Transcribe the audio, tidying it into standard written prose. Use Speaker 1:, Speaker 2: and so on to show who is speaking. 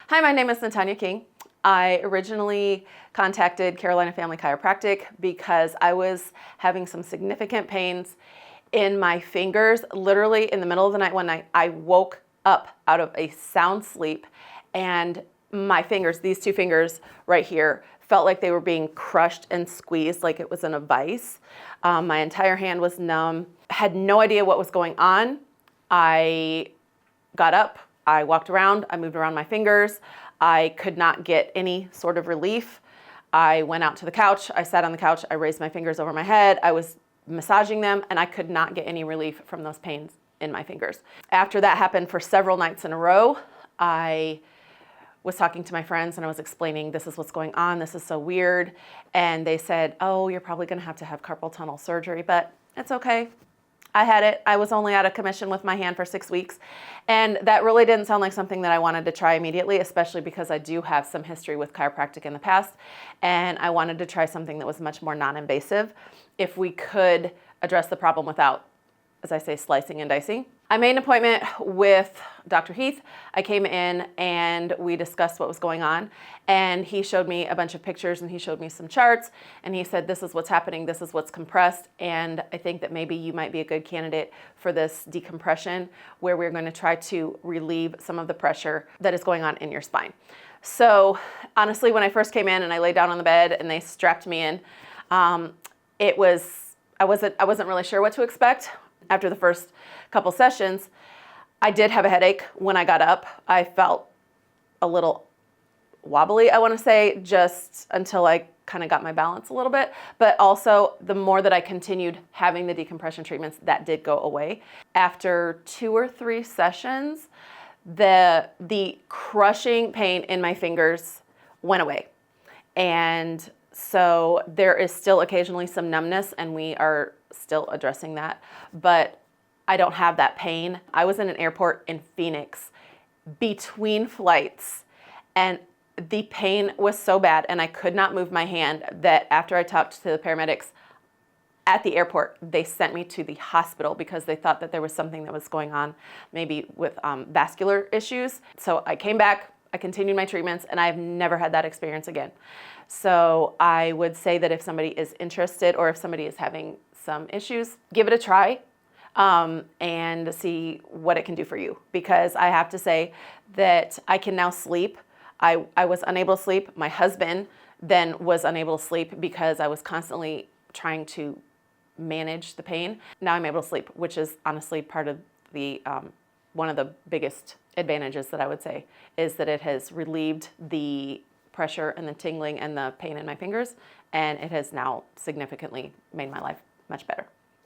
Speaker 1: Hi, my name is Natanya King. I originally contacted Carolina Family Chiropractic because I was having some significant pains in my fingers. Literally in the middle of the night one night, I woke up out of a sound sleep and my fingers, these two fingers right here, felt like they were being crushed and squeezed like it was in a vise. My entire hand was numb. Had no idea what was going on. I got up, I walked around, I moved around my fingers. I could not get any sort of relief. I went out to the couch, I sat on the couch, I raised my fingers over my head, I was massaging them, and I could not get any relief from those pains in my fingers. After that happened for several nights in a row, I was talking to my friends and I was explaining, this is what's going on, this is so weird. And they said, oh, you're probably gonna have to have carpal tunnel surgery, but it's okay. I had it. I was only out of commission with my hand for 6 weeks. And that really didn't sound like something that I wanted to try immediately, especially because I do have some history with chiropractic in the past. And I wanted to try something that was much more non-invasive if we could address the problem without, as I say, slicing and dicing. I made an appointment with Dr. Heath. I came in and we discussed what was going on, and he showed me a bunch of pictures and he showed me some charts, and he said, this is what's happening, this is what's compressed, and I think that maybe you might be a good candidate for this decompression where we're going to try to relieve some of the pressure that is going on in your spine. So honestly, when I first came in and I laid down on the bed and they strapped me in, I wasn't really sure what to expect. After the first couple sessions, I did have a headache when I got up. I felt a little wobbly, I want to say, just until I kind of got my balance a little bit. But also, the more that I continued having the decompression treatments, that did go away. After 2 or 3 sessions, the crushing pain in my fingers went away. And so there is still occasionally some numbness, and we are still addressing that, but I don't have that pain. I was in an airport in Phoenix between flights, and the pain was so bad and I could not move my hand that after I talked to the paramedics at the airport, they sent me to the hospital because they thought that there was something that was going on, maybe with vascular issues. So I came back, I continued my treatments, and I've never had that experience again. So I would say that if somebody is interested or if somebody is having some issues, give it a try and see what it can do for you. Because I have to say that I can now sleep. I was unable to sleep. My husband then was unable to sleep because I was constantly trying to manage the pain. Now I'm able to sleep, which is honestly part of the one of the biggest advantages that I would say is that it has relieved the pressure and the tingling and the pain in my fingers, and it has now significantly made my life much better.